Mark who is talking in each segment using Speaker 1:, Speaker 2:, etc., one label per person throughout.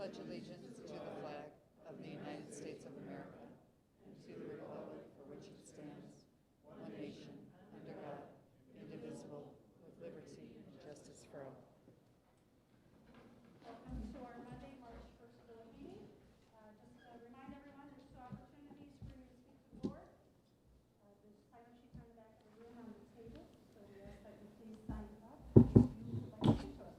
Speaker 1: pledge allegiance to the flag of the United States of America and to the republic for which it stands, one nation, under God, indivisible, with liberty and justice for all.
Speaker 2: Welcome to our Monday, March 1st board meeting. Just to remind everyone, there's two opportunities for you to speak to the board. There's sign-up sheets on the back of the room on the table, so we ask that you please sign up if you would like to speak to us.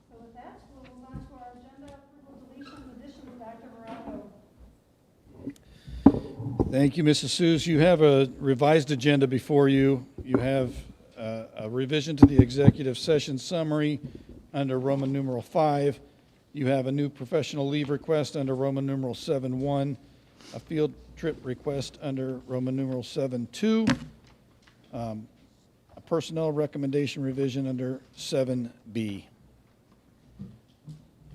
Speaker 2: So with that, we'll move on to our agenda, approval, deletions, additions. Dr. Morocco.
Speaker 3: Thank you, Mrs. Seuss. You have a revised agenda before you. You have a revision to the executive session summary under Roman numeral 5. You have a new professional leave request under Roman numeral 7.1, a field trip request under Roman numeral 7.2, a personnel recommendation revision under 7B.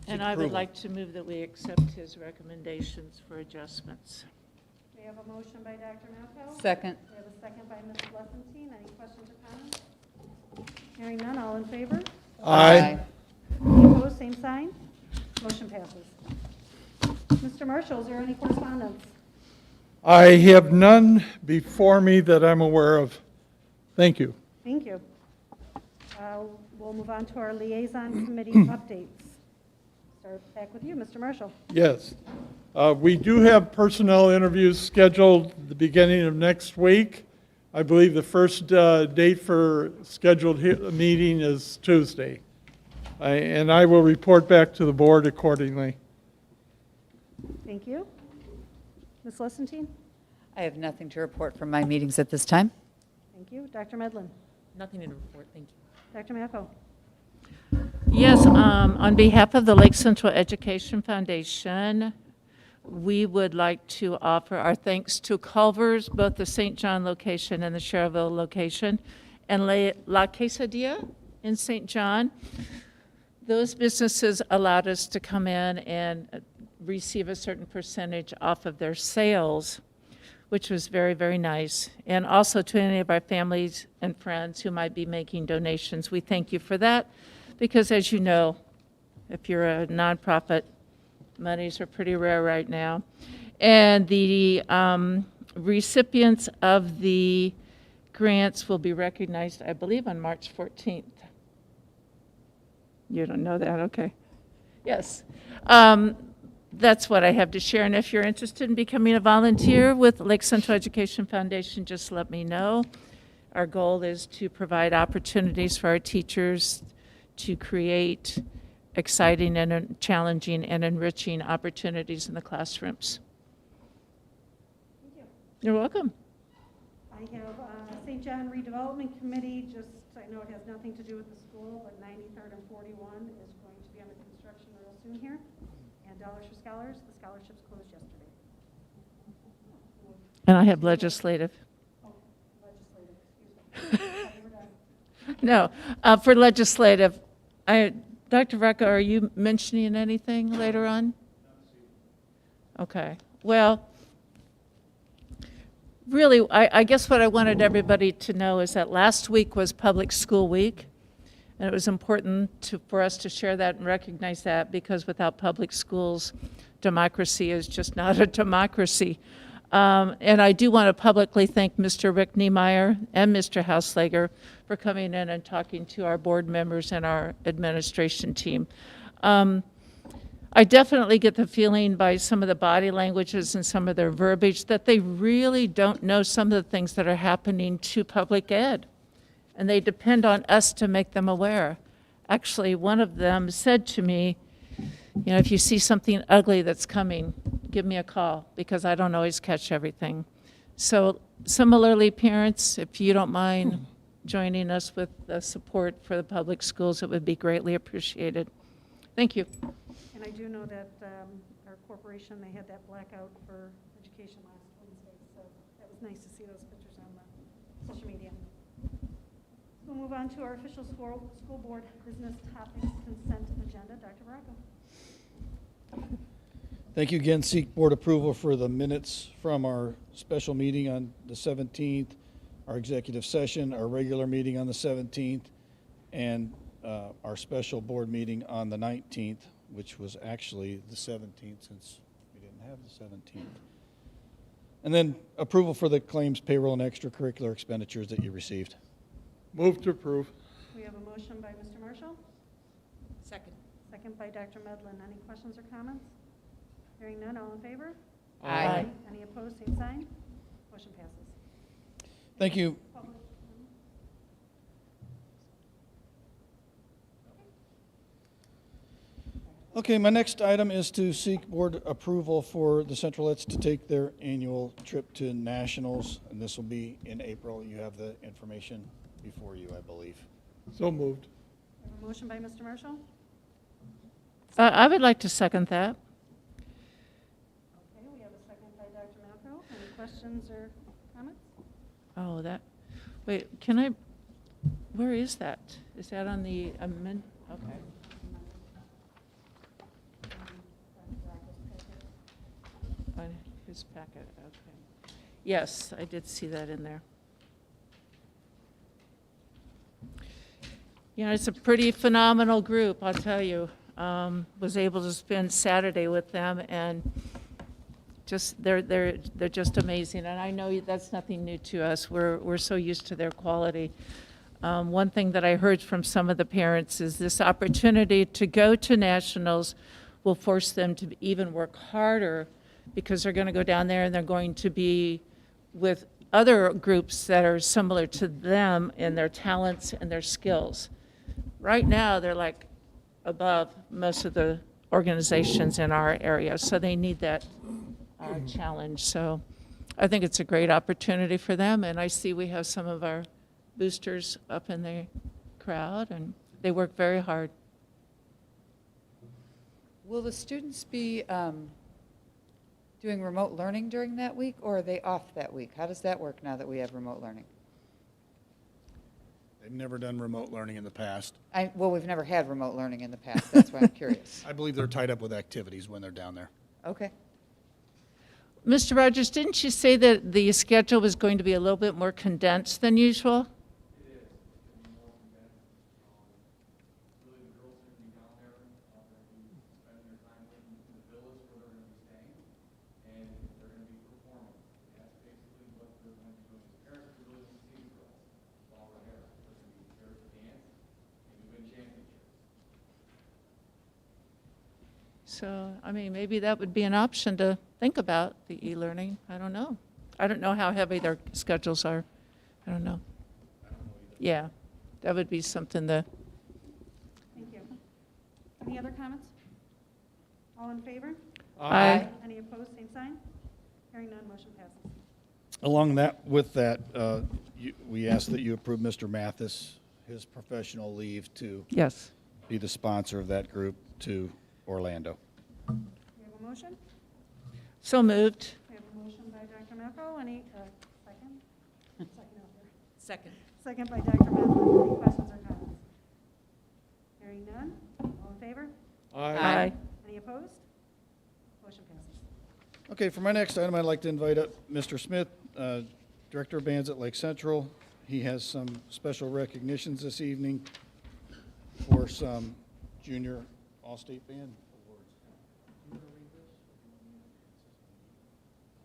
Speaker 4: And I would like to move that we accept his recommendations for adjustments.
Speaker 2: We have a motion by Dr. Malco.
Speaker 1: Second.
Speaker 2: We have a second by Ms. Lessentine. Any questions or comments? Hearing none, all in favor?
Speaker 3: Aye.
Speaker 2: Any opposed, same sign. Motion passes. Mr. Marshall, is there any correspondence?
Speaker 5: I have none before me that I'm aware of. Thank you.
Speaker 2: Thank you. We'll move on to our liaison committee updates. Start back with you, Mr. Marshall.
Speaker 5: Yes. We do have personnel interviews scheduled at the beginning of next week. I believe the first date for scheduled meeting is Tuesday. And I will report back to the board accordingly.
Speaker 2: Thank you. Ms. Lessentine?
Speaker 1: I have nothing to report from my meetings at this time.
Speaker 2: Thank you. Dr. Medlin?
Speaker 6: Nothing to report, thank you.
Speaker 2: Dr. Malco?
Speaker 4: Yes, on behalf of the Lake Central Education Foundation, we would like to offer our thanks to Culver's, both the St. John location and the Cherville location, and La Quesadilla in St. John. Those businesses allowed us to come in and receive a certain percentage off of their sales, which was very, very nice. And also to any of our families and friends who might be making donations, we thank you for that, because as you know, if you're a nonprofit, monies are pretty rare right now. And the recipients of the grants will be recognized, I believe, on March 14th. You don't know that? Okay. Yes. That's what I have to share. And if you're interested in becoming a volunteer with Lake Central Education Foundation, just let me know. Our goal is to provide opportunities for our teachers to create exciting and challenging and enriching opportunities in the classrooms.
Speaker 2: Thank you.
Speaker 4: You're welcome.
Speaker 2: I have St. John Redevelopment Committee, just, I know it has nothing to do with the school, but 93rd and 41 is going to be under construction real soon here. And Dollars for Scholars, the scholarships closed yesterday.
Speaker 4: And I have legislative.
Speaker 2: Oh, legislative, excuse me. Thought you were done.
Speaker 4: No, for legislative, Dr. Recca, are you mentioning anything later on? Okay. Well, really, I guess what I wanted everybody to know is that last week was Public School Week, and it was important for us to share that and recognize that, because without public schools, democracy is just not a democracy. And I do want to publicly thank Mr. Rick Niemeyer and Mr. Hausleger for coming in and talking to our board members and our administration team. I definitely get the feeling by some of the body languages and some of their verbiage that they really don't know some of the things that are happening to public ed. And they depend on us to make them aware. Actually, one of them said to me, you know, if you see something ugly that's coming, give me a call, because I don't always catch everything. So similarly, parents, if you don't mind joining us with the support for the public schools, it would be greatly appreciated. Thank you.
Speaker 2: And I do know that our corporation, they had that blackout for education last Wednesday, so that was nice to see those pictures on the social media. We'll move on to our official school board business topics consent agenda. Dr. Morocco.
Speaker 3: Thank you again. Seek board approval for the minutes from our special meeting on the 17th, our executive session, our regular meeting on the 17th, and our special board meeting on the 19th. which was actually the 17th since we didn't have the 17th. And then approval for the claims, payroll, and extracurricular expenditures that you received.
Speaker 5: Move to approve.
Speaker 2: We have a motion by Mr. Marshall,
Speaker 6: Second.
Speaker 2: second by Dr. Medlin. Any questions or comments? Hearing none, all in favor?
Speaker 6: Aye.
Speaker 2: Any opposed, same sign. Motion passes.
Speaker 3: Thank you.
Speaker 2: Public-
Speaker 3: Okay, my next item is to seek board approval for the Centralettes to take their annual trip to nationals, and this will be in April. You have the information before you, I believe.
Speaker 5: So moved.
Speaker 2: We have a motion by Mr. Marshall.
Speaker 4: I would like to second that.
Speaker 2: Okay, we have a second by Dr. Malco. Any questions or comments?
Speaker 4: Oh, wait, where is that? Is that on the amend? Okay. On his packet, okay. Yes, I did see that in there. You know, it's a pretty phenomenal group, I'll tell you. Was able to spend Saturday with them, and just they're just amazing. And I know that's nothing new to us. We're so used to their quality. One thing that I heard from some of the parents is this opportunity to go to nationals will force them to even work harder, because they're going to go down there and they're going to be with other groups that are similar to them in their talents and their skills. Right now, they're like above most of the organizations in our area, so they need that challenge. So I think it's a great opportunity for them, and I see we have some of our boosters up in the crowd, and they work very hard.
Speaker 1: Will the students be doing remote learning during that week, or are they off that week? How does that work now that we have remote learning?
Speaker 3: They've never done remote learning in the past.
Speaker 1: Well, we've never had remote learning in the past. That's why I'm curious.
Speaker 3: I believe they're tied up with activities when they're down there.
Speaker 1: Okay.
Speaker 4: Mr. Rogers, didn't you say that the schedule was going to be a little bit more condensed than usual? So, I mean, maybe that would be an option to think about, the e-learning. I don't know. I don't know how heavy their schedules are. I don't know. Yeah, that would be something to,
Speaker 2: Thank you. Any other comments? All in favor?
Speaker 4: Aye.
Speaker 2: Any opposed, same sign. Hearing none, motion passes.
Speaker 3: With that, we ask that you approve Mr. Mathis, his professional leave to
Speaker 4: yes.
Speaker 3: be the sponsor of that group to Orlando.
Speaker 2: We have a motion.
Speaker 4: So moved.
Speaker 2: We have a motion by Dr. Malco. Any, second? Second out there.
Speaker 6: Second.
Speaker 2: Second by Dr. Malco. Any questions or comments? Hearing none. All in favor?
Speaker 4: Aye.
Speaker 2: Any opposed? Motion passes.
Speaker 3: Okay, for my next item, I'd like to invite up Mr. Smith, Director of Bands at Lake Central. He has some special recognitions this evening for some junior all-state band awards.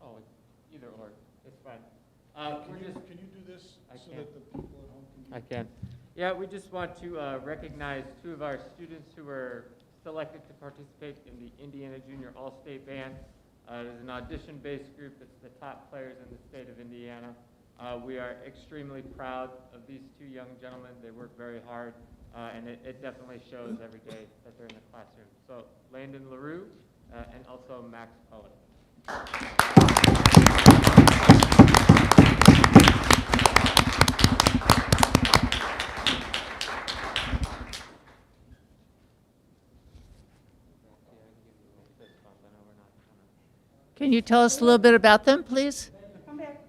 Speaker 7: Oh, either or, it's fine.
Speaker 3: Can you do this
Speaker 7: I
Speaker 3: so
Speaker 7: can.
Speaker 3: that the people at home can?
Speaker 7: I can. Yeah, we just want to recognize two of our students who were selected to participate in the Indiana Junior All-State Band. It is an audition-based group. It's the top players in the state of Indiana. We are extremely proud of these two young gentlemen. They work very hard, and it definitely shows every day that they're in the classroom. So Landon LaRue and also Max Poet.
Speaker 4: Can you tell us a little bit about them, please?
Speaker 2: Come back.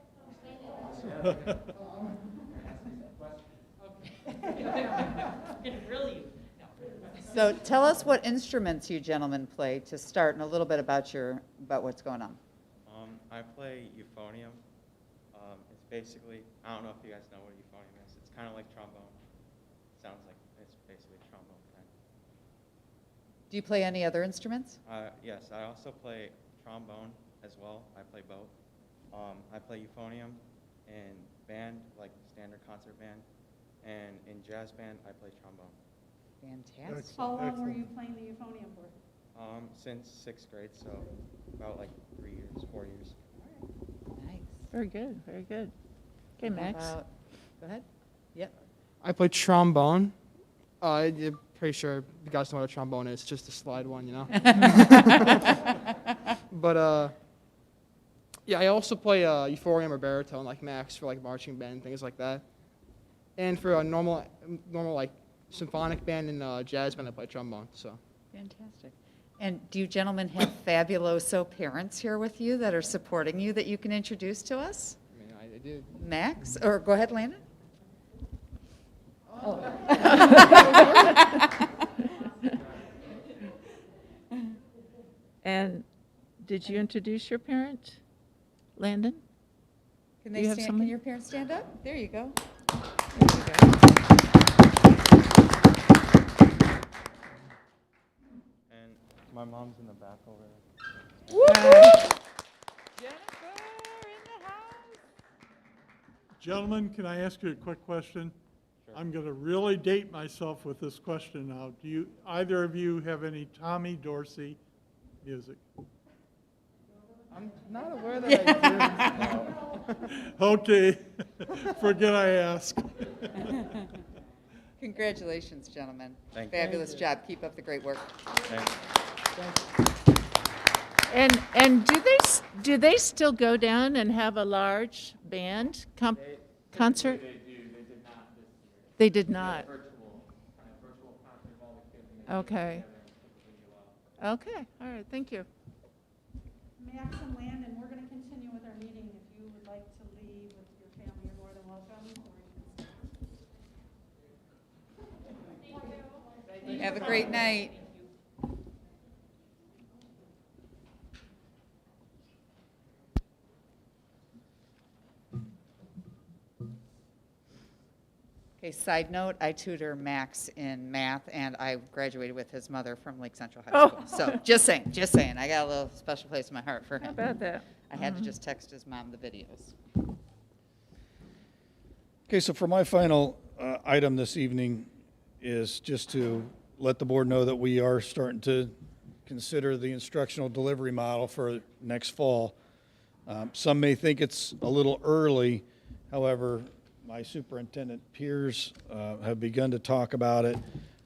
Speaker 1: So tell us what instruments you gentlemen play to start, and a little bit about what's going on.
Speaker 8: I play euphonium. It's basically, I don't know if you guys know what euphonium is. It's kind of like trombone. Sounds like it's basically trombone
Speaker 1: Do you play any other instruments?
Speaker 8: Yes, I also play trombone as well. I play both. I play euphonium in band, like standard concert band, and in jazz band, I play trombone.
Speaker 1: Fantastic.
Speaker 2: How long were
Speaker 5: Excellent.
Speaker 2: you playing the euphonium for?
Speaker 8: Since 6th grade, so about like 3 years, 4 years.
Speaker 1: Nice.
Speaker 4: Very good, very good. Okay,
Speaker 1: How
Speaker 4: Max.
Speaker 1: about- Go ahead. Yep.
Speaker 9: I play trombone. I'm pretty sure you guys know what a trombone is. It's just a slide one, you know. But yeah, I also play euphonium or baritone, like Max, for like marching band things like that. And for a normal like symphonic band and jazz band, I play trombone. So
Speaker 1: Fantastic. And do you gentlemen have fabuloso parents here with you that are supporting you that you can introduce to us?
Speaker 9: I mean, I did.
Speaker 1: Max, or go ahead, Landon.
Speaker 4: And did you introduce your parent, Landon?
Speaker 1: Can
Speaker 4: Do
Speaker 1: they
Speaker 4: you have
Speaker 1: stand,
Speaker 4: someone?
Speaker 1: can your parents stand up? There you go.
Speaker 4: There you go.
Speaker 8: And my mom's in the back over there.
Speaker 5: Gentlemen, can I ask you a quick question?
Speaker 8: Sure.
Speaker 5: I'm going to really date myself with this question now. Do you, either of you have any Tommy Dorsey music?
Speaker 9: I'm not aware that I do.
Speaker 5: Okay, forget I asked.
Speaker 1: Congratulations, gentlemen.
Speaker 8: Thank you.
Speaker 1: Fabulous job. Keep up the great work.
Speaker 8: Thanks.
Speaker 4: And do they still go down and have a large band concert?
Speaker 7: They do, they did not this year.
Speaker 4: They did not.
Speaker 7: Virtual concert of all the kids. and they get
Speaker 4: Okay.
Speaker 7: together and typically do well.
Speaker 4: Okay, all right, thank you.
Speaker 2: Max and Landon, we're going to continue with our meeting. If you would like to leave with your family, you're more than welcome. Or you can stay.
Speaker 1: Have a great night. Okay, side note, I tutor Max in math, and I graduated with his mother from Lake Central High
Speaker 4: Oh.
Speaker 1: School. So, just saying, I got a little special place in my heart for
Speaker 4: How
Speaker 1: him.
Speaker 4: about that?
Speaker 1: I had to just text his mom the videos.
Speaker 3: Okay, so for my final item this evening is just to let the board know that we are starting to consider the instructional delivery model for next fall. Some may think it's a little early, however, my superintendent peers have begun to talk about it.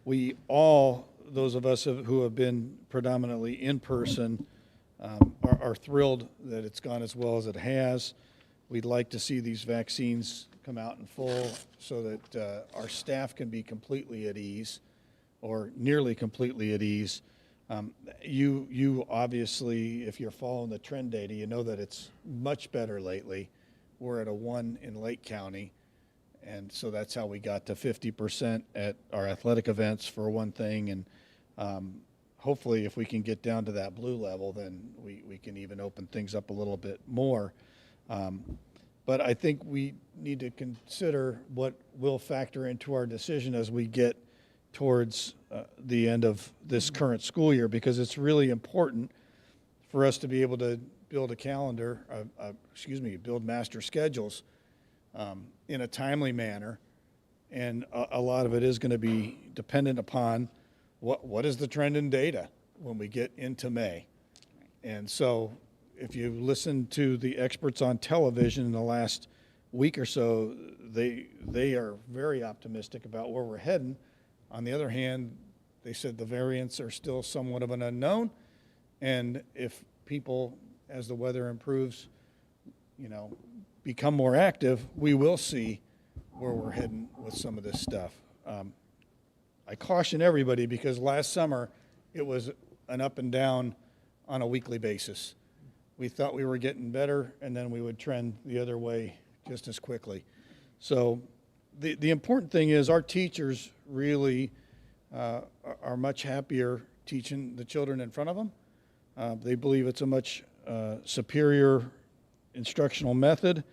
Speaker 3: We all, those of us who have been predominantly in person, are thrilled that it's gone as well as it has. We'd like to see these vaccines come out in full so that our staff can be completely at ease, or nearly completely at ease. You obviously, if you're following the trend data, you know that it's much better lately. We're at a 1 in Lake County, and so that's how we got to 50% at our athletic events, for one thing. And hopefully, if we can get down to that blue level, then we can even open things up a little bit more. But I think we need to consider what will factor into our decision as we get towards the end of this current school year, because it's really important for us to be able to build a calendar, build master schedules in a timely manner. And a lot of it is going to be dependent upon what is the trend in data when we get into May. And so if you listen to the experts on television in the last week or so, they are very optimistic about where we're heading. On the other hand, they said the variants are still somewhat of an unknown, and if people, as the weather improves, become more active, we will see where we're heading with some of this stuff. I caution everybody, because last summer it was an up and down on a weekly basis. We thought we were getting better, and then we would trend the other way just as quickly. So the important thing is our teachers really are much happier teaching the children in front of them. They believe it's a much superior instructional method,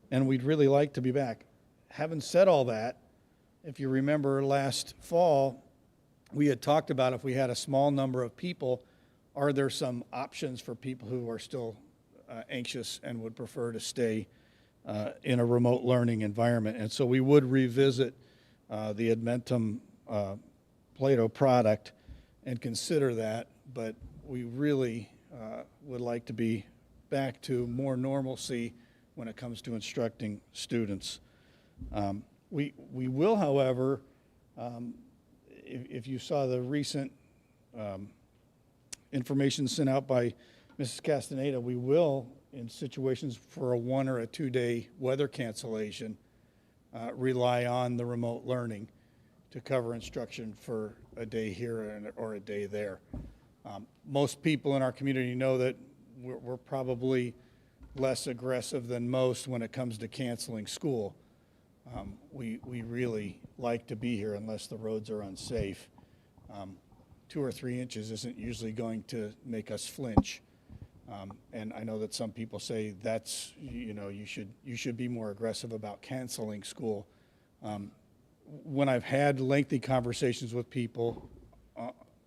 Speaker 3: and we'd really like to be back. Having said all that, if you remember last fall, we had talked about if we had a small number of people, are there some options for people who are still anxious and would prefer to stay in a remote learning environment? And so we would revisit the Admentum Plato product and consider that, but we really would like to be back to more normalcy when it comes to instructing students. We will, however, if you saw the recent information sent out by Mrs. Castaneda, we will, in situations for a 1 or a 2 day weather cancellation, rely on the remote learning to cover instruction for a day here or a day there. Most people in our community know that we're probably less aggressive than most when it comes to canceling school. We really like to be here unless the roads are unsafe. 2 or 3 inches isn't usually going to make us flinch. And I know that some people say that's, you should be more aggressive about canceling school. When I've had lengthy conversations with people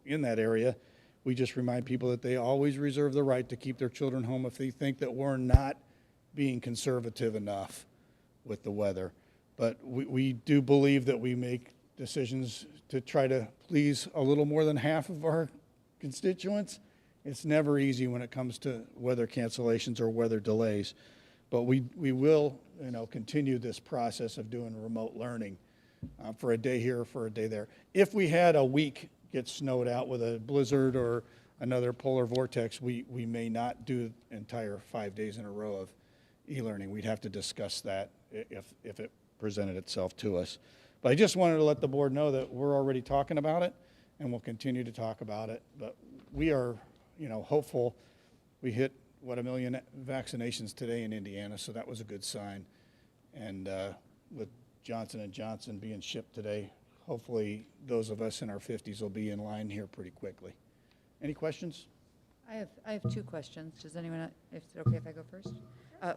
Speaker 3: in that area, we just remind people that they always reserve the right to keep their children home if they think that we're not being conservative enough with the weather. But we do believe that we make decisions to try to please a little more than half of our constituents. It's never easy when it comes to weather cancellations or weather delays. But we will, continue this process of doing remote learning for a day here, for a day there. If we had a week get snowed out with a blizzard or another polar vortex, we may not do entire 5 days in a row of e-learning. We'd have to discuss that if it presented itself to us. But I just wanted to let the board know that we're already talking about it, and we'll continue to talk about it. But we are, hopeful. We hit, 1 million vaccinations today in Indiana, so that was a good sign. And with Johnson & Johnson being shipped today, hopefully those of us in our 50s will be in line here pretty quickly. Any questions?
Speaker 1: I have 2 questions. Does anyone, if it's okay if I go first?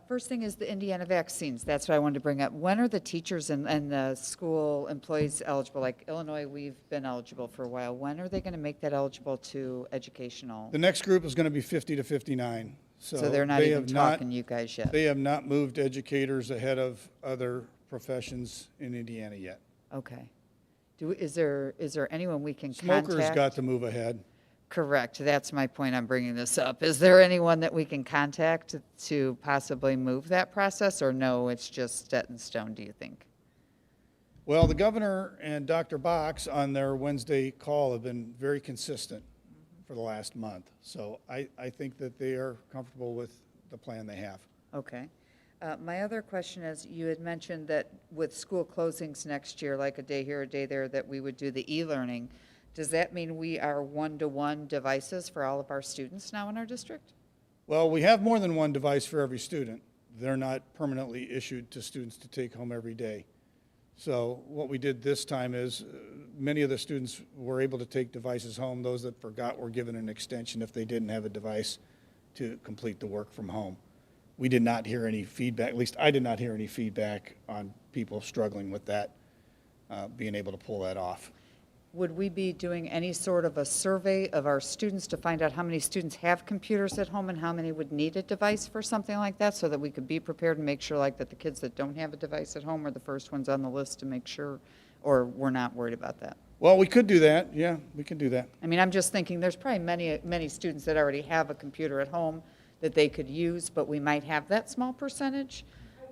Speaker 1: First thing is the Indiana vaccines. That's what I wanted to bring up. When are the teachers and the school employees eligible? Like Illinois, we've been eligible for a while. When are they going to make that eligible to educational?
Speaker 3: The next group is going to be 50 to 59.
Speaker 1: So they're not
Speaker 3: they
Speaker 1: even
Speaker 3: have not-
Speaker 1: talking you guys yet?
Speaker 3: They have not moved educators ahead of other professions in Indiana yet.
Speaker 1: Okay. Is there anyone we can contact?
Speaker 3: Smokers got to move ahead.
Speaker 1: Correct. That's my point. I'm bringing this up. Is there anyone that we can contact to possibly move that process, or no, it's just set in stone, do you think?
Speaker 3: Well, the governor and Dr. Box on their Wednesday call have been very consistent for the last month. So I think that they are comfortable with the plan they have.
Speaker 1: Okay. My other question is, you had mentioned that with school closings next year, like a day here, a day there, that we would do the e-learning. Does that mean we are one-to-one devices for all of our students now in our district?
Speaker 3: Well, we have more than one device for every student. They're not permanently issued to students to take home every day. So what we did this time is many of the students were able to take devices home. Those that forgot were given an extension if they didn't have a device to complete the work from home. We did not hear any feedback, at least I did not hear any feedback on people struggling with that, being able to pull that off.
Speaker 1: Would we be doing any sort of a survey of our students to find out how many students have computers at home and how many would need a device for something like that, so that we could be prepared and make sure like that the kids that don't have a device at home are the first ones on the list to make sure, or we're not worried about that?
Speaker 3: Well, we could do that. Yeah, we could do that.
Speaker 1: I mean, I'm just thinking there's probably many students that already have a computer at home that they could use, but we might have that small percentage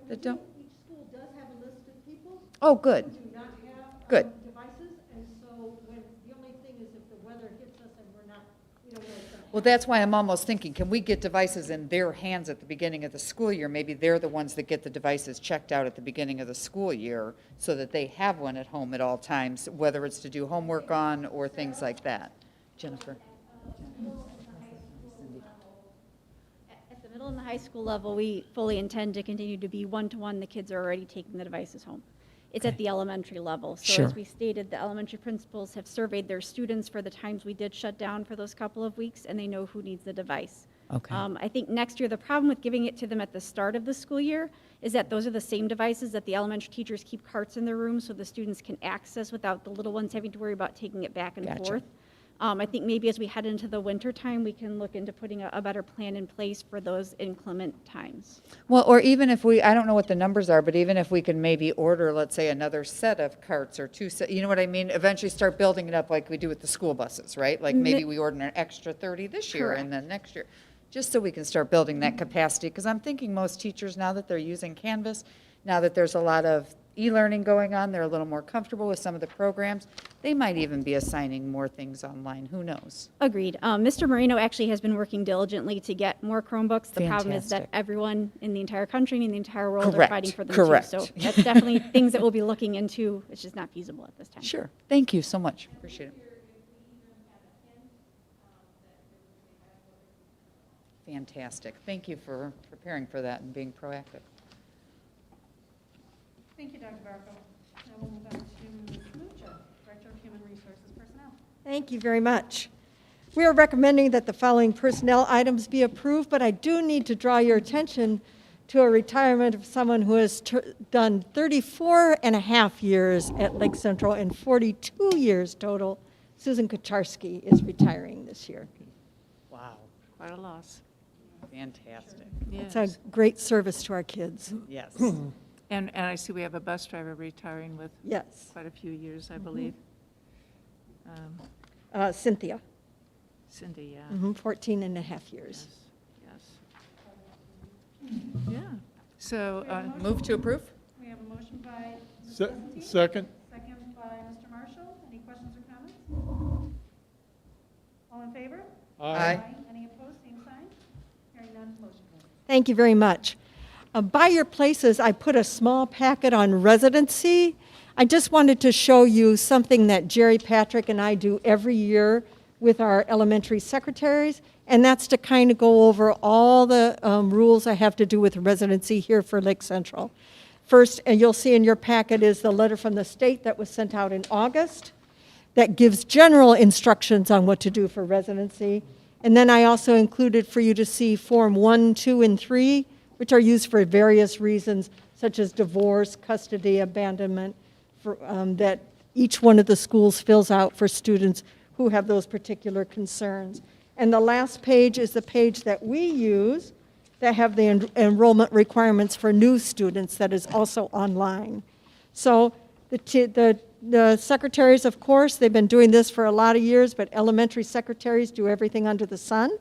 Speaker 1: that don't.
Speaker 2: Each school does have a list of people
Speaker 1: Oh,
Speaker 2: who
Speaker 1: good.
Speaker 2: do not have
Speaker 1: Good.
Speaker 2: devices, and so when, the only thing is if the weather hits us and we're not, we don't know what's going to
Speaker 1: Well, that's why I'm almost thinking, can we get devices in their hands at the beginning of the school year? Maybe they're the ones that get the devices checked out at the beginning of the school year so that they have one at home at all times, whether it's to do homework on or things like that. Jennifer?
Speaker 10: At the middle and the high school level, we fully intend to continue to be one-to-one. The kids are already taking the devices home. it's at the elementary level. So
Speaker 11: Sure.
Speaker 10: as we stated, the elementary principals have surveyed their students for the times we did shut down for those couple of weeks, and they know who needs the device.
Speaker 11: Okay.
Speaker 10: I think next year, the problem with giving it to them at the start of the school year is that those are the same devices that the elementary teachers keep carts in their rooms so the students can access without the little ones having to worry about taking it back and
Speaker 11: Gotcha.
Speaker 10: forth. I think maybe as we head into the winter time, we can look into putting a better plan in place for those inclement times.
Speaker 11: Well, or even if we, I don't know what the numbers are, but even if we can maybe order, let's say, another set of carts or two set, you know what I mean? Eventually start building it up like we do with the school buses, right? Like maybe we order an extra 30 this year and then next year, just so we can start building that capacity. Because I'm thinking most teachers, now that they're using Canvas, now that there's a lot of e-learning going on, they're a little more comfortable with some of the programs. They might even be assigning more things online. Who knows?
Speaker 10: Agreed. Mr. Marino actually has been working diligently to get more Chromebooks. The problem is that
Speaker 11: Fantastic.
Speaker 10: everyone in the entire country and in the entire world
Speaker 11: Correct,
Speaker 10: are fighting for them
Speaker 11: correct.
Speaker 10: too. So that's definitely things that we'll be looking into. It's just not feasible at this time.
Speaker 11: Sure. Thank you so much. Appreciate it. Fantastic. Thank you for preparing for that and being proactive.
Speaker 2: Thank you, Dr. Barco. Now we'll move on to Ms. Mucha, Director of Human Resources Personnel.
Speaker 12: Thank you very much. We are recommending that the following personnel items be approved, but I do need to draw your attention to a retirement of someone who has done 34 and a half years at Lake Central and 42 years total. Susan Kucharski is retiring this year.
Speaker 11: Wow.
Speaker 4: Quite a loss.
Speaker 11: Fantastic.
Speaker 12: It's
Speaker 4: Yes.
Speaker 12: a great service to our kids.
Speaker 11: Yes.
Speaker 4: And I see we have a bus driver retiring with
Speaker 12: Yes.
Speaker 4: quite a few years, I believe. Um,
Speaker 12: Cynthia,
Speaker 4: Cindy, yeah.
Speaker 12: 14 and a half years.
Speaker 4: Yes. Yeah. So,
Speaker 11: Move to approve?
Speaker 2: We have a motion by Ms.
Speaker 5: Se-
Speaker 2: Vincent,
Speaker 5: Second?
Speaker 2: second by Mr. Marshall. Any questions or comments? All in favor?
Speaker 11: Aye.
Speaker 2: Any opposed, same sign? Hearing none, motion carries.
Speaker 12: Thank you very much. By your places, I put a small packet on residency. I just wanted to show you something that Jerry Patrick and I do every year with our elementary secretaries, and that's to kind of go over all the rules I have to do with residency here for Lake Central. First, and you'll see in your packet, is the letter from the state that was sent out in August that gives general instructions on what to do for residency. And then I also included for you to see Form 1, 2, and 3, which are used for various reasons, such as divorce, custody, abandonment, that each one of the schools fills out for students who have those particular concerns. And the last page is the page that we use that have the enrollment requirements for new students that is also online. So the secretaries, of course, they've been doing this for a lot of years, but elementary secretaries do everything under the sun.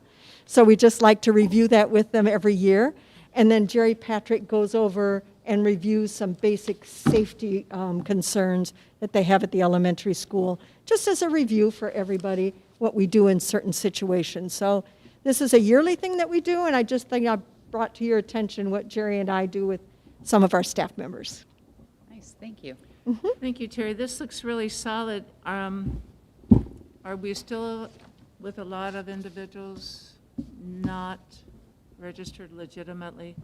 Speaker 12: So we just like to review that with them every year. And then Jerry Patrick goes over and reviews some basic safety concerns that they have at the elementary school, just as a review for everybody, what we do in certain situations. So this is a yearly thing that we do, and I just think I brought to your attention what Jerry and I do with some of our staff members.
Speaker 11: Nice, thank you.
Speaker 4: thank you, Terry. This looks really solid. Are we still with a lot of individuals not registered legitimately?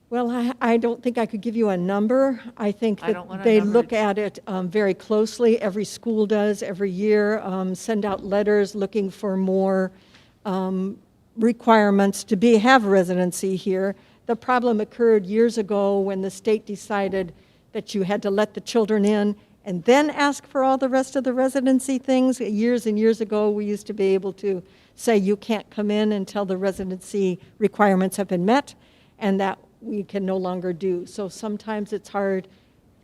Speaker 12: Well, I don't think I could give you a number. I think
Speaker 4: I don't
Speaker 12: that
Speaker 4: want a
Speaker 12: they
Speaker 4: number.
Speaker 12: look at it very closely. Every school does every year, send out letters looking for more requirements to have residency here. The problem occurred years ago when the state decided that you had to let the children in and then ask for all the rest of the residency things. Years and years ago, we used to be able to say you can't come in until the residency requirements have been met, and that we can no longer do. So sometimes it's hard,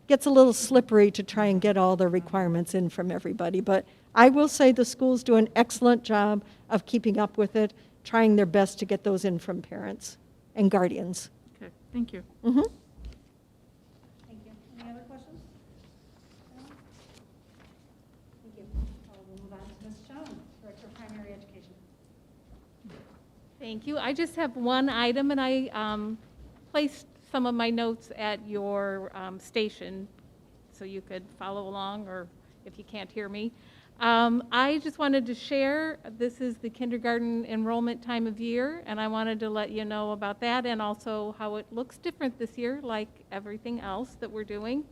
Speaker 12: gets a little slippery to try and get all the requirements in from everybody. But I will say the schools do an excellent job of keeping up with it, trying their best to get those in from parents and guardians.
Speaker 4: Okay, thank you.
Speaker 2: Thank you. Any other questions? No? Thank you. We'll move on to Ms. Jones, Director of Primary Education.
Speaker 13: Thank you. I just have one item, and I placed some of my notes at your station so you could follow along, or if you can't hear me. I just wanted to share, this is the kindergarten enrollment time of year, and I wanted to let you know about that and also how it looks different this year, like everything else that we're doing.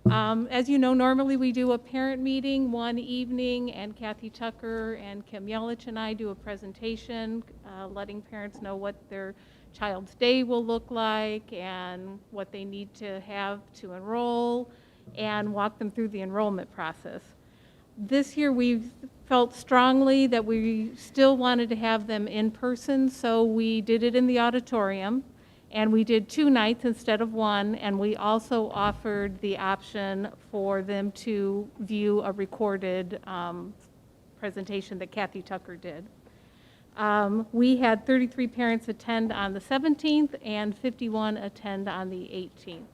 Speaker 13: As you know, normally we do a parent meeting one evening, and Kathy Tucker and Kim Yelich and I do a presentation letting parents know what their child's day will look like and what they need to have to enroll and walk them through the enrollment process. This year we felt strongly that we still wanted to have them in person, so we did it in the auditorium. And we did 2 nights instead of 1, and we also offered the option for them to view a recorded presentation that Kathy Tucker did. We had 33 parents attend on the 17th and 51 attend on the 18th.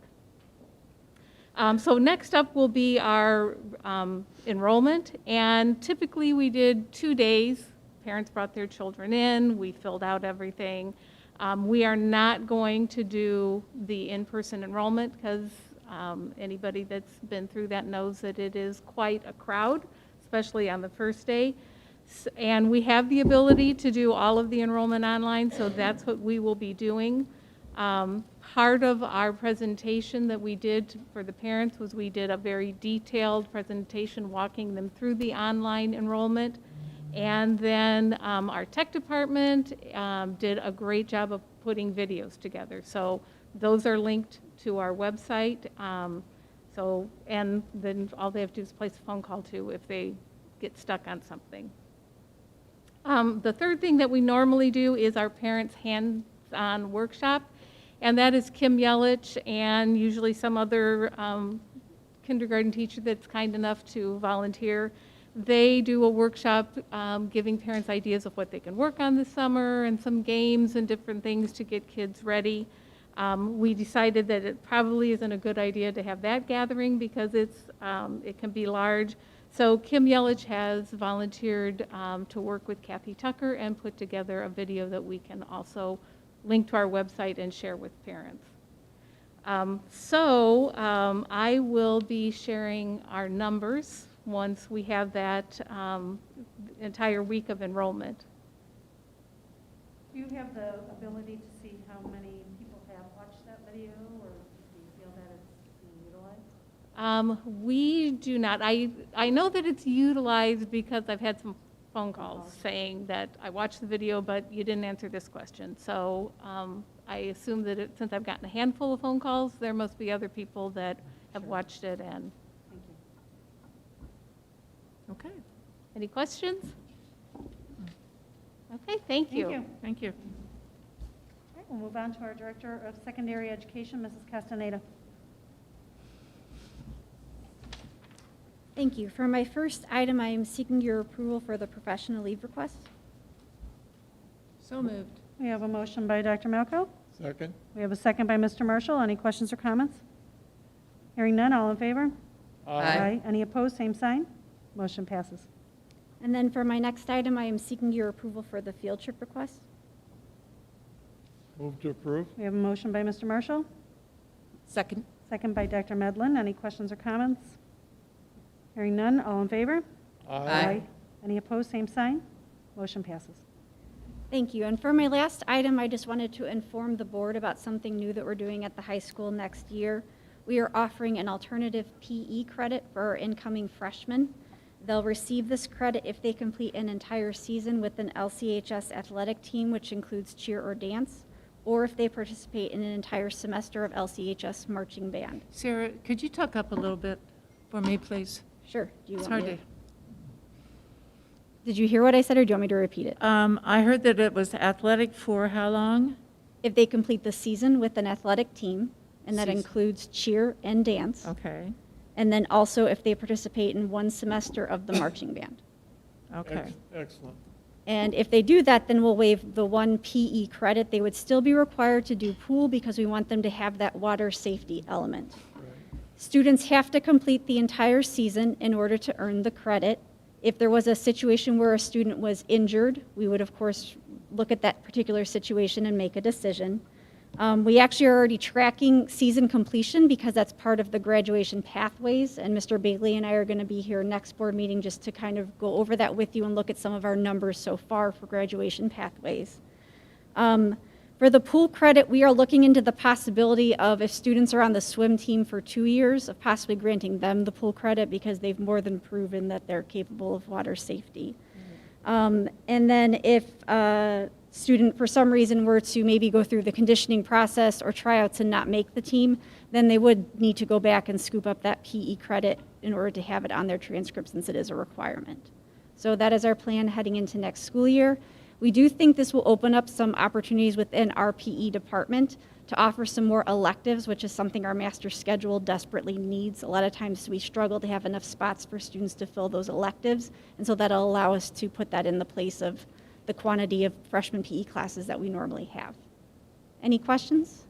Speaker 13: So next up will be our enrollment, and typically we did 2 days. Parents brought their children in, we filled out everything. We are not going to do the in-person enrollment because anybody that's been through that knows that it is quite a crowd, especially on the first day. And we have the ability to do all of the enrollment online, so that's what we will be doing. Part of our presentation that we did for the parents was we did a very detailed presentation walking them through the online enrollment. And then our tech department did a great job of putting videos together. So those are linked to our website. And then all they have to do is place a phone call to if they get stuck on something. The third thing that we normally do is our parents' hands-on workshop. And that is Kim Yelich and usually some other kindergarten teacher that's kind enough to volunteer. They do a workshop giving parents ideas of what they can work on this summer and some games and different things to get kids ready. We decided that it probably isn't a good idea to have that gathering because it can be large. So Kim Yelich has volunteered to work with Kathy Tucker and put together a video that we can also link to our website and share with parents. I will be sharing our numbers once we have that entire week of enrollment.
Speaker 2: Do you have the ability to see how many people have watched that video, or do you feel that it's being utilized?
Speaker 13: We do not. I know that it's utilized because I've had some phone calls saying that I watched the video, but you didn't answer this question. So I assume that since I've gotten a handful of phone calls, there must be other people that have watched it. And
Speaker 2: Thank you.
Speaker 13: okay, any questions? Okay, thank you.
Speaker 4: Thank you.
Speaker 2: All right, we'll move on to our Director of Secondary Education, Mrs. Castaneda.
Speaker 10: Thank you. For my first item, I am seeking your approval for the professional leave request.
Speaker 4: So moved.
Speaker 2: We have a motion by Dr. Malko.
Speaker 5: Second?
Speaker 2: We have a second by Mr. Marshall. Any questions or comments? Hearing none, all in favor? Any opposed, same sign. Motion passes.
Speaker 10: And then for my next item, I am seeking your approval for the field trip request.
Speaker 5: Move to approve?
Speaker 2: We have a motion by Mr. Marshall,
Speaker 6: Second.
Speaker 2: second by Dr. Medlin. Any questions or comments? Hearing none, all in favor?
Speaker 6: Aye.
Speaker 2: Any opposed, same sign. Motion passes.
Speaker 10: Thank you. And for my last item, I just wanted to inform the board about something new that we're doing at the high school next year. We are offering an alternative PE credit for our incoming freshmen. They'll receive this credit if they complete an entire season with an LCHS athletic team, which includes cheer or dance, or if they participate in an entire semester of LCHS marching band.
Speaker 4: Sarah, could you talk up a little bit for me, please?
Speaker 10: Sure. Do you
Speaker 4: It's
Speaker 10: want
Speaker 4: hard
Speaker 10: me
Speaker 4: to.
Speaker 10: Did you hear what I said, or do you want me to repeat it?
Speaker 4: I heard that it was athletic for how long?
Speaker 10: If they complete the season with an athletic team, and that
Speaker 4: Season.
Speaker 10: includes cheer and dance,
Speaker 4: Okay,
Speaker 10: and then also if they participate in one semester of the marching band.
Speaker 4: okay.
Speaker 5: Excellent.
Speaker 10: And if they do that, then we'll waive the one PE credit. They would still be required to do pool because we want them to have that water safety element. Students have to complete the entire season in order to earn the credit. If there was a situation where a student was injured, we would of course look at that particular situation and make a decision. We actually are already tracking season completion because that's part of the graduation pathways, and Mr. Bailey and I are going to be here next board meeting just to kind of go over that with you and look at some of our numbers so far for graduation pathways. For the pool credit, we are looking into the possibility of, if students are on the swim team for 2 years, of possibly granting them the pool credit because they've more than proven that they're capable of water safety. And then if a student, for some reason, were to maybe go through the conditioning process or tryouts and not make the team, then they would need to go back and scoop up that PE credit in order to have it on their transcript since it is a requirement. So that is our plan heading into next school year. We do think this will open up some opportunities within our PE department to offer some more electives, which is something our master schedule desperately needs. A lot of times we struggle to have enough spots for students to fill those electives, and so that'll allow us to put that in the place of the quantity of freshman PE classes that we normally have. Any questions?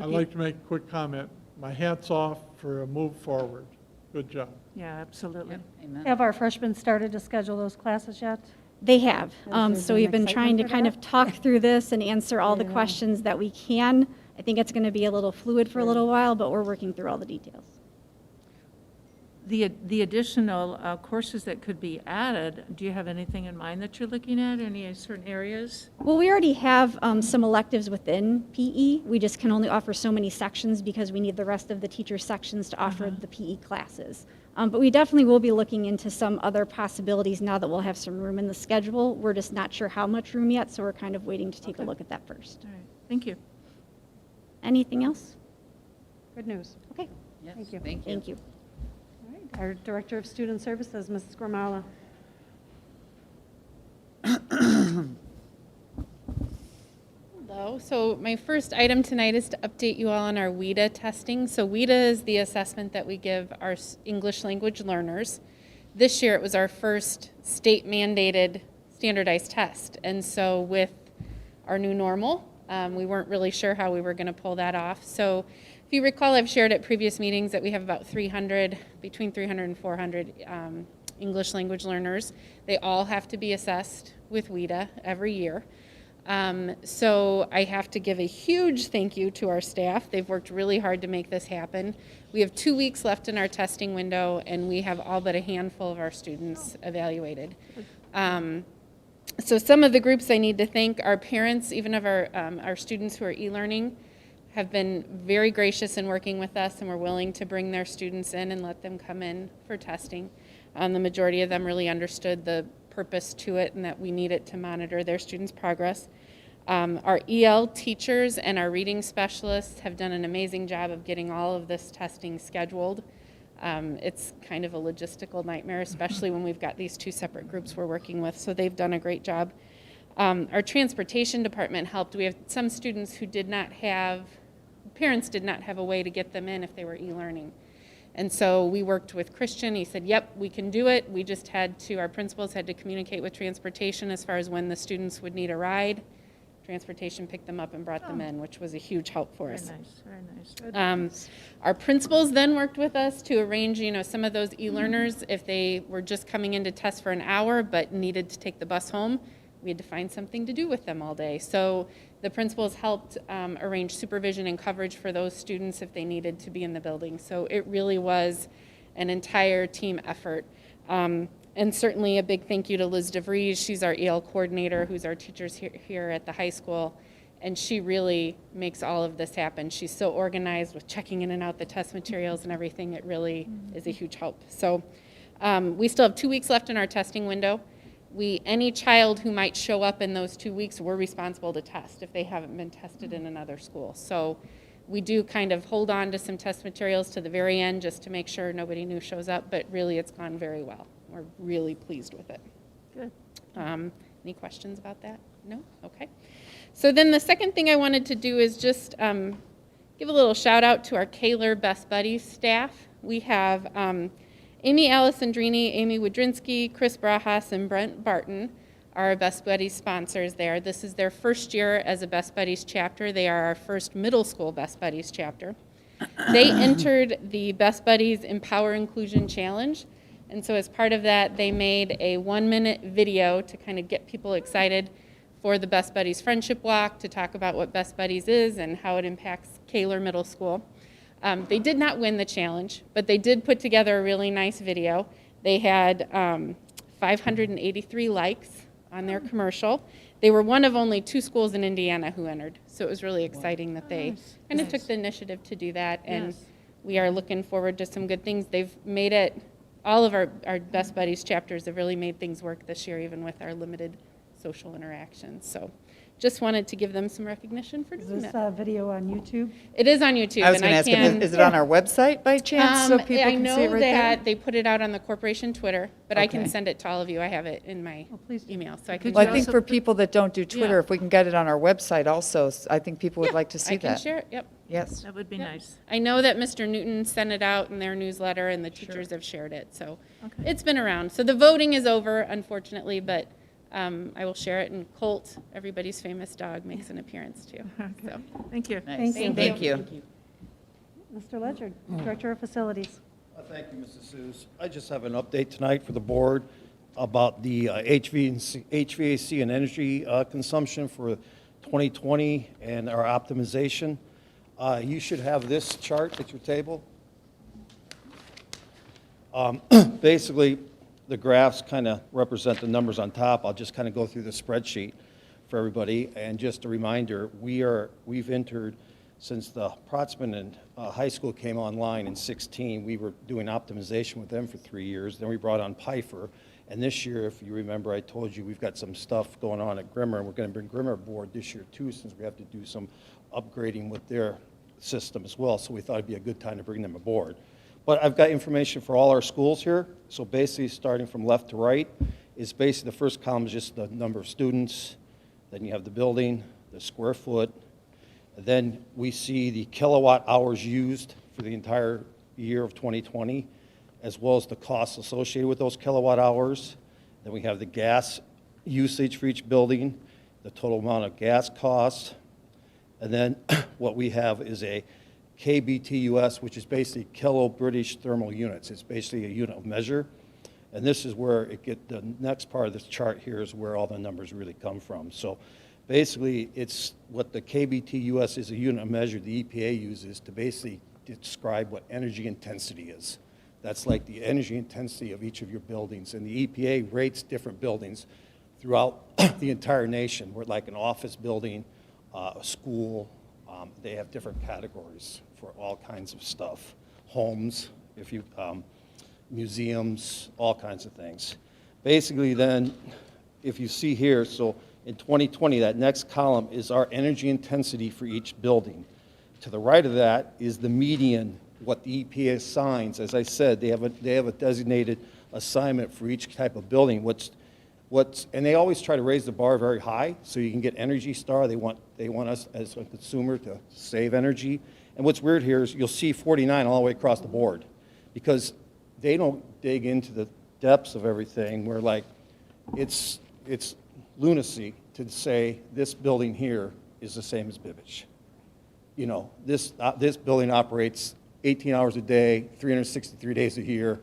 Speaker 5: I'd like to make a quick comment. My hat's off for a move forward. Good job.
Speaker 4: Yeah, absolutely.
Speaker 11: Amen.
Speaker 2: Have our freshmen started to schedule those classes yet?
Speaker 10: They have.
Speaker 2: There's
Speaker 10: So
Speaker 2: an
Speaker 10: we've been trying to
Speaker 2: excitement for
Speaker 10: kind
Speaker 2: that?
Speaker 10: of talk through this and answer all the
Speaker 2: Yeah.
Speaker 10: questions that we can. I think it's going to be a little fluid for a little while, but we're working through all the details.
Speaker 4: The additional courses that could be added, do you have anything in mind that you're looking at, any certain areas?
Speaker 10: Well, we already have some electives within PE. We just can only offer so many sections because we need the rest of the teacher sections to offer the PE classes. But we definitely will be looking into some other possibilities now that we'll have some room in the schedule. We're just not sure how much room yet, so we're kind of waiting to take a look at that first.
Speaker 4: All right, thank you.
Speaker 10: Anything else?
Speaker 2: Good news.
Speaker 10: Okay,
Speaker 11: Yes,
Speaker 2: Thank you.
Speaker 11: Thank you.
Speaker 10: thank you.
Speaker 2: All right, our Director of Student Services, Mrs. Gormala.
Speaker 14: Hello. So my first item tonight is to update you all on our Wida testing. So Wida is the assessment that we give our English language learners. This year it was our first state mandated standardized test. And so with our new normal, we weren't really sure how we were going to pull that off. So if you recall, I've shared at previous meetings that we have about 300, between 300 and 400 English language learners. They all have to be assessed with Wida every year. So I have to give a huge thank you to our staff. They've worked really hard to make this happen. We have 2 weeks left in our testing window, and we have all but a handful of our students evaluated. So some of the groups I need to thank, our parents, even of our students who are e-learning, have been very gracious in working with us, and we're willing to bring their students in and let them come in for testing. The majority of them really understood the purpose to it and that we need it to monitor their students' progress. Our EL teachers and our reading specialists have done an amazing job of getting all of this testing scheduled. It's kind of a logistical nightmare, especially when we've got these two separate groups we're working with, so they've done a great job. Our transportation department helped. We have some students who parents did not have a way to get them in if they were e-learning. And so we worked with Christian. He said, yep, we can do it. We just our principals had to communicate with transportation as far as when the students would need a ride. Transportation picked them up and brought them in, which was a huge help for us.
Speaker 4: Very nice.
Speaker 14: Our principals then worked with us to arrange, some of those e-learners, if they were just coming in to test for an hour but needed to take the bus home, we had to find something to do with them all day. So the principals helped arrange supervision and coverage for those students if they needed to be in the building. So it really was an entire team effort. And certainly a big thank you to Liz DeVries. She's our EL coordinator, who's our teachers here at the high school. And she really makes all of this happen. She's so organized with checking in and out the test materials and everything. It really is a huge help. So we still have 2 weeks left in our testing window. Any child who might show up in those 2 weeks, we're responsible to test if they haven't been tested in another school. So we do kind of hold on to some test materials to the very end just to make sure nobody new shows up, but really it's gone very well. We're really pleased with it.
Speaker 4: Good.
Speaker 14: Any questions about that? No? Okay. So then the second thing I wanted to do is just give a little shout out to our Kaler Best Buddies staff. We have Amy Alessandrini, Amy Wodrinski, Chris Brajas, and Brent Barton are our Best Buddies sponsors there. This is their first year as a Best Buddies chapter. They are our first middle school Best Buddies chapter. They entered the Best Buddies Empower Inclusion Challenge. And so as part of that, they made a 1-minute video to kind of get people excited for the Best Buddies Friendship Walk to talk about what Best Buddies is and how it impacts Kaler Middle School. They did not win the challenge, but they did put together a really nice video. They had 583 likes on their commercial. They were one of only 2 schools in Indiana who entered, so it was really exciting that they kind of took the initiative to do that, and we are looking forward to some good things. They've made it, all of our Best Buddies chapters have really made things work this year, even with our limited social interactions. So just wanted to give them some recognition for doing that.
Speaker 12: Is this video on YouTube?
Speaker 14: It is on YouTube.
Speaker 11: I was going to ask, is it on our website by chance so people
Speaker 14: I
Speaker 11: can
Speaker 14: know
Speaker 11: see it right there?
Speaker 14: they put it out on the corporation Twitter, but I can
Speaker 11: Okay.
Speaker 14: send it to all of you. I have it in my email, so I can.
Speaker 11: Well, I think for people that don't do Twitter, if we can get it on our website also, I think people would like to see
Speaker 14: I can
Speaker 11: that.
Speaker 14: share it. Yep.
Speaker 11: Yes.
Speaker 4: That would be nice.
Speaker 14: I know that Mr. Newton sent it out in their newsletter, and the teachers have shared it. So it's been around. So the voting is over, unfortunately, but I will share it. And Colt, everybody's famous dog, makes an appearance too. So
Speaker 4: Thank you.
Speaker 11: Nice.
Speaker 14: Thank you.
Speaker 12: Mr. Ledger, Director of Facilities.
Speaker 15: Thank you, Mrs. Seuss. I just have an update tonight for the board about the HVAC and energy consumption for 2020 and our optimization. You should have this chart at your table. Basically, the graphs kind of represent the numbers on top. I'll just kind of go through the spreadsheet for everybody. And just a reminder, we've entered, since the Protzman High School came online in 16, we were doing optimization with them for 3 years. Then we brought on Pfeiffer. And this year, if you remember, I told you we've got some stuff going on at Grimmer, and we're going to bring Grimmer aboard this year too, since we have to do some upgrading with their system as well. So we thought it'd be a good time to bring them aboard. But I've got information for all our schools here. So basically, starting from left to right, is basically the first column is just the number of students. Then you have the building, the square foot. And then we see the kilowatt hours used for the entire year of 2020, as well as the costs associated with those kilowatt hours. Then we have the gas usage for each building, the total amount of gas costs. And then what we have is a KBTUS, which is basically kilo British thermal units. It's basically a unit of measure. And this is where the next part of this chart here is where all the numbers really come from. So basically, it's what the KBTUS is, a unit of measure the EPA uses to basically describe what energy intensity is. That's like the energy intensity of each of your buildings. And the EPA rates different buildings throughout the entire nation. We're like an office building, a school. They have different categories for all kinds of stuff. Homes, museums, all kinds of things. Basically then, if you see here, so in 2020, that next column is our energy intensity for each building. To the right of that is the median, what the EPA assigns. As I said, they have a designated assignment for each type of building. And they always try to raise the bar very high so you can get Energy Star. They want us as a consumer to save energy. And what's weird here is you'll see 49 all the way across the board because they don't dig into the depths of everything. Where like it's lunacy to say this building here is the same as Bibbage. You know, this building operates 18 hours a day, 363 days a year.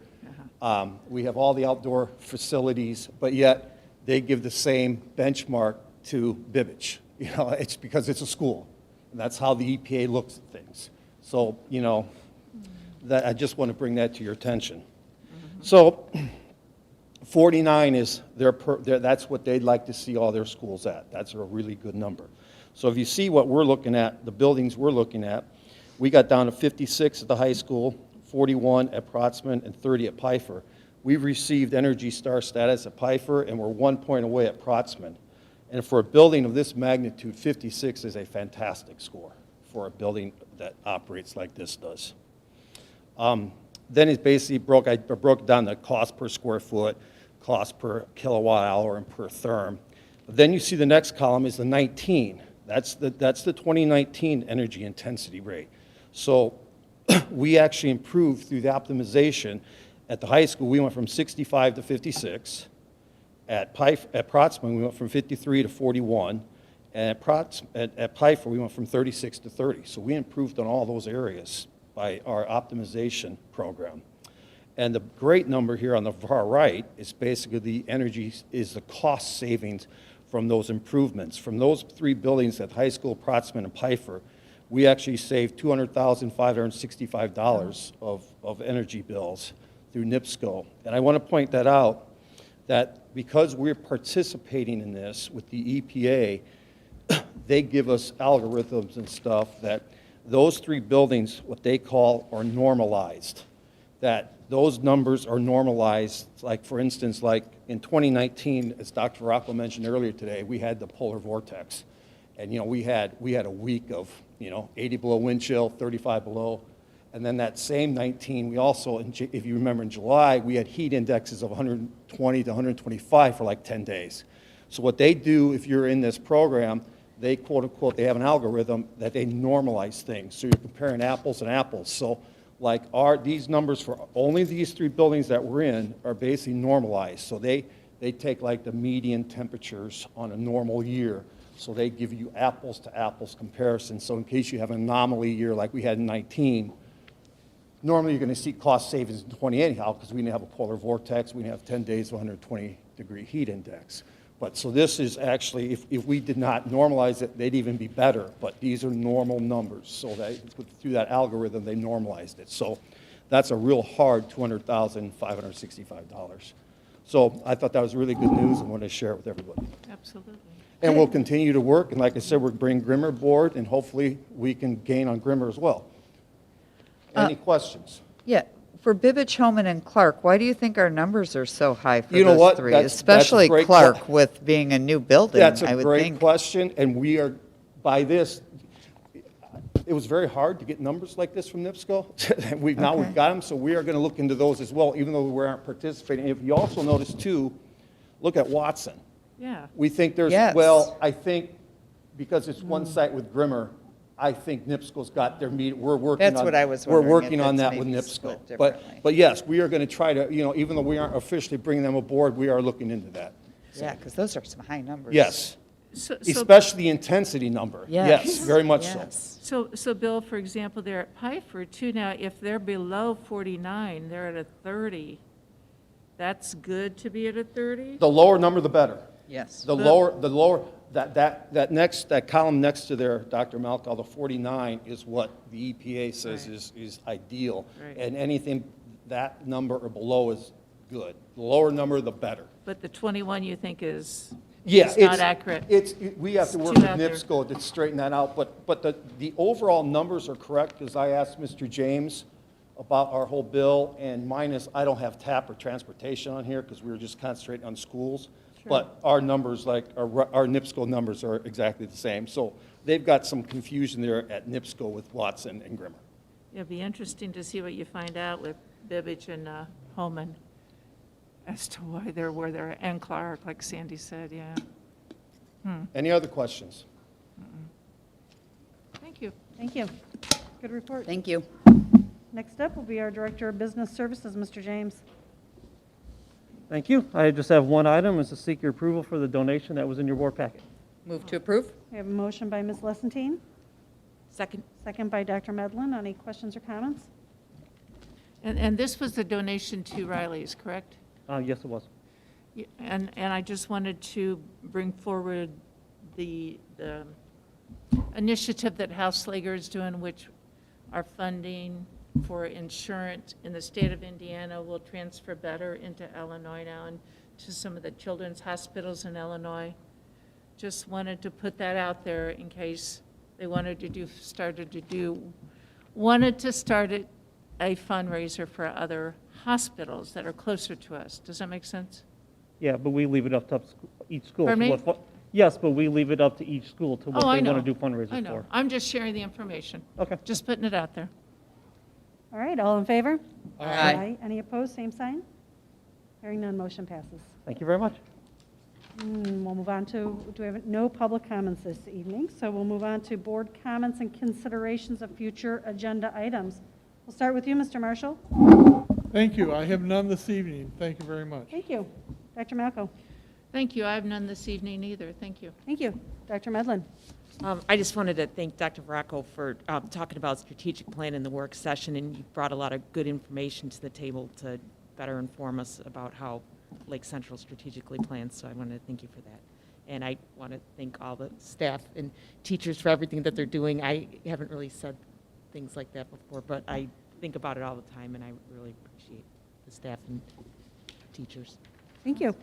Speaker 15: We have all the outdoor facilities, but yet they give the same benchmark to Bibbage. You know, it's because it's a school. And that's how the EPA looks at things. So, you know, that I just want to bring that to your attention. So 49 is that's what they'd like to see all their schools at. That's a really good number. So if you see what we're looking at, the buildings we're looking at, we got down to 56 at the high school, 41 at Protzman, and 30 at Pfeiffer. We've received Energy Star status at Pfeiffer, and we're 1 point away at Protzman. And for a building of this magnitude, 56 is a fantastic score for a building that operates like this does. Then it basically I broke down the cost per square foot, cost per kilowatt hour, and per therm. But then you see the next column is the 19. That's the 2019 energy intensity rate. So we actually improved through the optimization. At the high school, we went from 65 to 56. At Protzman, we went from 53 to 41. And at Pfeiffer, we went from 36 to 30. So we improved on all those areas by our optimization program. And the great number here on the far right is basically the energy, is the cost savings from those improvements. From those 3 buildings at high school, Protzman, and Pfeiffer, we actually saved $200,565 of energy bills through NIPSCO. And I want to point that out, that because we're participating in this with the EPA, they give us algorithms and stuff that those 3 buildings, what they call, are normalized. That those numbers are normalized, like for instance, like in 2019, as Dr. Rocco mentioned earlier today, we had the polar vortex. And we had a week of 80 below wind chill, 35 below. And then that same 19, we also, if you remember in July, we had heat indexes of 120 to 125 for like 10 days. So what they do, if you're in this program, they quote unquote, they have an algorithm that they normalize things. So you're comparing apples and apples. So like these numbers for only these 3 buildings that we're in are basically normalized. So they take like the median temperatures on a normal year. So they give you apples to apples comparison. So in case you have an anomaly year like we had in 19, normally you're going to see cost savings in 20 anyhow, because we didn't have a polar vortex, we didn't have 10 days of 120-degree heat index. But so this is actually, if we did not normalize it, they'd even be better. But these are normal numbers. So that through that algorithm, they normalized it. So that's a real hard $200,565. So I thought that was really good news and wanted to share it with everybody.
Speaker 4: Absolutely.
Speaker 15: And we'll continue to work. And like I said, we'll bring Grimmer aboard, and hopefully we can gain on Grimmer as well. Any questions?
Speaker 11: Yeah, for Bibbich, Holman, and Clark, why do you think our numbers are so high for
Speaker 15: You know
Speaker 11: those
Speaker 15: what?
Speaker 11: 3?
Speaker 15: That's a
Speaker 11: Especially
Speaker 15: great
Speaker 11: Clark with being a new building,
Speaker 15: That's
Speaker 11: I
Speaker 15: a
Speaker 11: would
Speaker 15: great
Speaker 11: think.
Speaker 15: question, and we are, by this, it was very hard to get numbers like this from NIPSCO. Now we've got them, so we are going to look into those as well, even though we aren't participating. If you also notice, too, look at Watson.
Speaker 4: Yeah.
Speaker 15: We think there's,
Speaker 11: Yes.
Speaker 15: well, I think because it's one site with Grimmer, I think NIPSCO's got their meeting. We're working on.
Speaker 11: That's what I was
Speaker 15: We're
Speaker 11: wondering,
Speaker 15: working
Speaker 11: if
Speaker 15: on
Speaker 11: it's
Speaker 15: that with
Speaker 11: maybe
Speaker 15: NIPSCO.
Speaker 11: split differently.
Speaker 15: But yes, we are going to try to, even though we aren't officially bringing them aboard, we are looking into that.
Speaker 11: Yeah, because those are some high numbers.
Speaker 15: Yes,
Speaker 4: So,
Speaker 15: especially the intensity number.
Speaker 11: Yes.
Speaker 15: Yes, very much so.
Speaker 11: Yes.
Speaker 4: so Bill, for example, they're at Pfeiffer too now, if they're below 49, they're at a 30. That's good to be at a 30?
Speaker 15: The lower number, the better.
Speaker 11: Yes.
Speaker 15: The lower, that column next to there, Dr. Malkow, the 49 is what the EPA says
Speaker 4: Right.
Speaker 15: is ideal.
Speaker 4: Right.
Speaker 15: And anything that number or below is good. The lower number, the better.
Speaker 4: But the 21 you think is
Speaker 15: Yeah,
Speaker 4: not accurate?
Speaker 15: We have to
Speaker 4: It's
Speaker 15: work
Speaker 4: too
Speaker 15: with
Speaker 4: out there.
Speaker 15: NIPSCO to straighten that out, but the overall numbers are correct, because I asked Mr. James about our whole bill, and minus, I don't have TAP or transportation on here, because we were just concentrating on schools. But our numbers, like our NIPSCO numbers, are exactly the same. So they've got some confusion there at NIPSCO with Watson and Grimmer.
Speaker 4: It'll be interesting to see what you find out with Bibbich and Holman as to why they're where they're at, and Clark, like Sandy said, yeah.
Speaker 15: Any other questions?
Speaker 4: Thank you.
Speaker 2: Thank you. Good report.
Speaker 11: Thank you.
Speaker 2: Next up will be our Director of Business Services, Mr. James.
Speaker 16: Thank you. I just have one item, is to seek your approval for the donation that was in your board packet.
Speaker 11: Move to approve?
Speaker 2: We have a motion by Ms. Lessentine,
Speaker 11: Second.
Speaker 2: second by Dr. Medlin. Any questions or comments?
Speaker 4: And this was the donation to Riley's, correct?
Speaker 16: Yes, it was.
Speaker 4: And I just wanted to bring forward the initiative that House Slager is doing, which our funding for insurance in the state of Indiana will transfer better into Illinois now and to some of the children's hospitals in Illinois. Just wanted to put that out there in case they wanted to start a fundraiser for other hospitals that are closer to us. Does that make sense?
Speaker 16: Yeah, but we leave it up to each school.
Speaker 4: Pardon me?
Speaker 16: Yes, but we leave it up to each school to what
Speaker 4: Oh, I
Speaker 16: they
Speaker 4: know.
Speaker 16: want to do fundraisers for.
Speaker 4: I know. I'm just sharing the information.
Speaker 16: Okay.
Speaker 4: Just putting it out there.
Speaker 2: All right, all in favor?
Speaker 11: Aye.
Speaker 2: Any opposed, same sign? Hearing none, motion passes.
Speaker 16: Thank you very much.
Speaker 2: We'll move on to, do we have no public comments this evening? So we'll move on to board comments and considerations of future agenda items. We'll start with you, Mr. Marshall.
Speaker 5: Thank you. I have none this evening. Thank you very much.
Speaker 2: Thank you. Dr. Malko.
Speaker 4: Thank you. I have none this evening either. Thank you.
Speaker 2: Thank you. Dr. Medlin.
Speaker 6: I just wanted to thank Dr. Varacco for talking about strategic plan in the work session, and you brought a lot of good information to the table to better inform us about how Lake Central strategically plans, so I wanted to thank you for that. And I want to thank all the staff and teachers for everything that they're doing. I haven't really said things like that before, but I think about it all the time, and I really appreciate the staff and teachers.
Speaker 12: Thank you.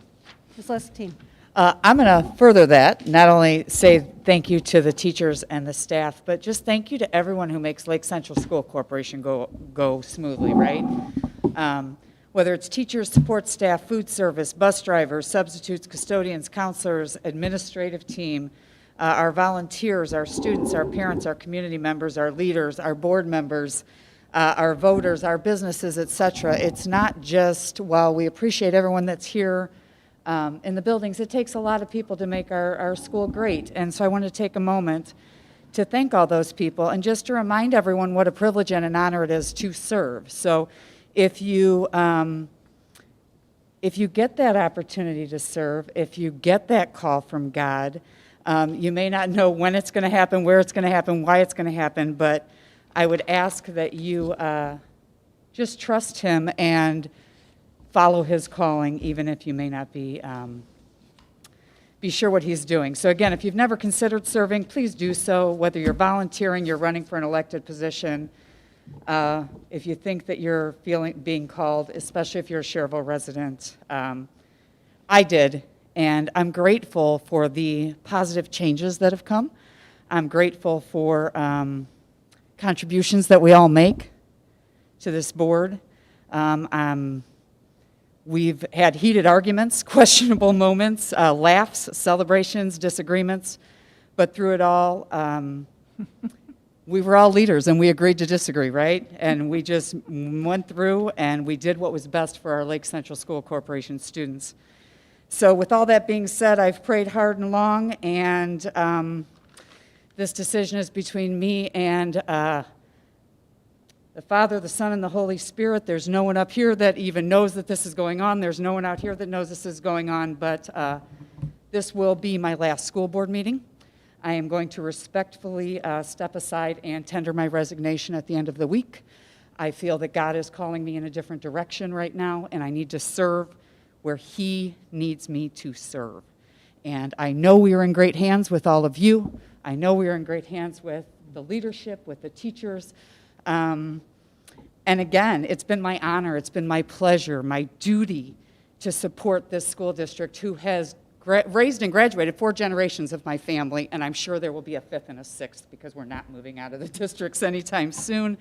Speaker 12: Ms. Lestine.
Speaker 11: I'm going to further that, not only say thank you to the teachers and the staff, but just thank you to everyone who makes Lake Central School Corporation go smoothly, right? Whether it's teachers, support staff, food service, bus drivers, substitutes, custodians, counselors, administrative team, our volunteers, our students, our parents, our community members, our leaders, our board members, our voters, our businesses, et cetera. It's not just, while we appreciate everyone that's here in the buildings, it takes a lot of people to make our school great. And so I want to take a moment to thank all those people and just to remind everyone what a privilege and an honor it is to serve. So if you get that opportunity to serve, if you get that call from God, you may not know when it's going to happen, where it's going to happen, why it's going to happen, but I would ask that you just trust Him and follow His calling, even if you may not be sure what He's doing. So again, if you've never considered serving, please do so, whether you're volunteering, you're running for an elected position. If you think that you're being called, especially if you're a Cherville resident, I did, and I'm grateful for the positive changes that have come. I'm grateful for contributions that we all make to this board. We've had heated arguments, questionable moments, laughs, celebrations, disagreements, but through it all, we were all leaders and we agreed to disagree, right? And we just went through and we did what was best for our Lake Central School Corporation students. So with all that being said, I've prayed hard and long, and this decision is between me and the Father, the Son, and the Holy Spirit. There's no one up here that even knows that this is going on. There's no one out here that knows this is going on, but this will be my last school board meeting. I am going to respectfully step aside and tender my resignation at the end of the week. I feel that God is calling me in a different direction right now, and I need to serve where He needs me to serve. And I know we are in great hands with all of you. I know we are in great hands with the leadership, with the teachers. And again, it's been my honor, it's been my pleasure, my duty to support this school district who has raised and graduated 4 generations of my family, and I'm sure there will be a 5th and a 6th because we're not moving out of the districts anytime soon.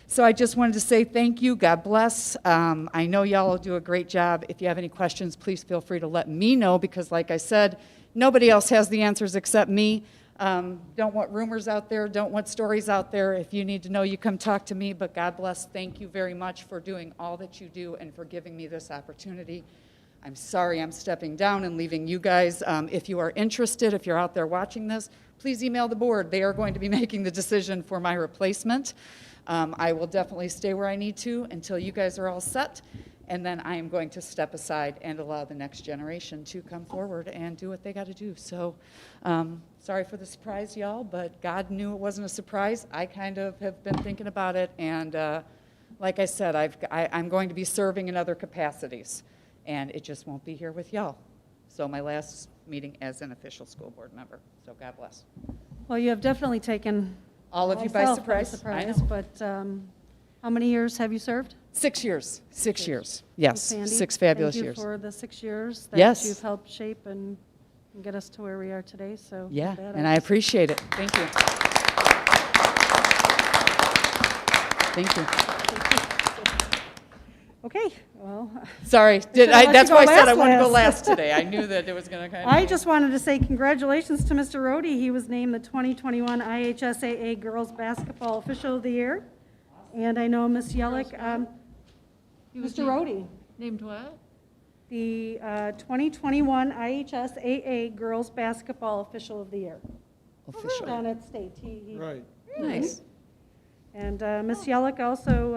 Speaker 11: So I just wanted to say thank you, God bless. I know y'all will do a great job. If you have any questions, please feel free to let me know, because like I said, nobody else has the answers except me. Don't want rumors out there, don't want stories out there. If you need to know, you come talk to me, but God bless. Thank you very much for doing all that you do and for giving me this opportunity. I'm sorry I'm stepping down and leaving you guys. If you are interested, if you're out there watching this, please email the board. They are going to be making the decision for my replacement. I will definitely stay where I need to until you guys are all set, and then I am going to step aside and allow the next generation to come forward and do what they got to do. So sorry for the surprise, y'all, but God knew it wasn't a surprise. I kind of have been thinking about it, and like I said, I'm going to be serving in other capacities, and it just won't be here with y'all. So my last meeting as an official school board member. So God bless.
Speaker 12: Well, you have definitely taken
Speaker 11: all of you by
Speaker 12: myself
Speaker 11: surprise. I know.
Speaker 12: But how many years have you served?
Speaker 11: 6 years. 6 years. Yes,
Speaker 12: Sandy,
Speaker 11: 6 fabulous
Speaker 12: thank you
Speaker 11: years.
Speaker 12: for the 6 years that
Speaker 11: Yes.
Speaker 12: you've helped shape and get us to where we are today. So
Speaker 11: Yeah,
Speaker 12: with that,
Speaker 11: and I appreciate it. Thank you. Thank you.
Speaker 12: Okay, well.
Speaker 11: Sorry,
Speaker 12: Should've let
Speaker 11: that's
Speaker 12: you
Speaker 11: why
Speaker 12: go
Speaker 11: I said I wanted to go
Speaker 12: last.
Speaker 11: last today. I knew that it was going to kind of.
Speaker 12: I just wanted to say congratulations to Mr. Rohde. He was named the 2021 IHSAA Girls Basketball Official of the Year. And I know Ms. Yellick, Mr. Rohde,
Speaker 4: Named what?
Speaker 12: the 2021 IHSAA Girls Basketball Official of the Year.
Speaker 11: Official.
Speaker 12: Down at state. He
Speaker 5: Right.
Speaker 11: Nice.
Speaker 12: And Ms. Yellick also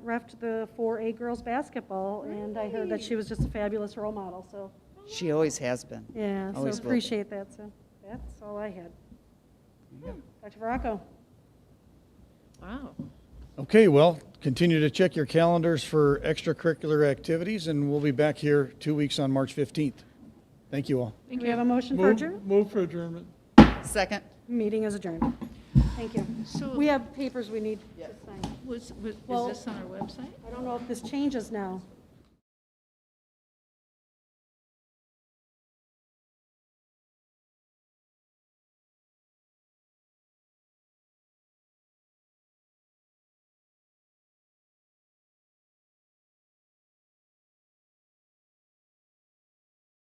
Speaker 12: refed the 4A girls basketball, and I heard that she was just a fabulous role model, so,
Speaker 11: She always has been.
Speaker 12: yeah, so
Speaker 11: Always will be.
Speaker 12: appreciate that, so that's all I had. Dr. Varacco.
Speaker 4: Wow.
Speaker 3: Okay, well, continue to check your calendars for extracurricular activities, and we'll be back here 2 weeks on March 15th. Thank you all.
Speaker 2: Do we have a motion for adjournment?
Speaker 5: Move for adjournment.
Speaker 11: Second.
Speaker 2: Meeting is adjourned. Thank you.
Speaker 4: So-
Speaker 2: We have papers we need to sign.
Speaker 4: Is
Speaker 2: Well-
Speaker 4: this on our website?
Speaker 2: I don't know if this changes now.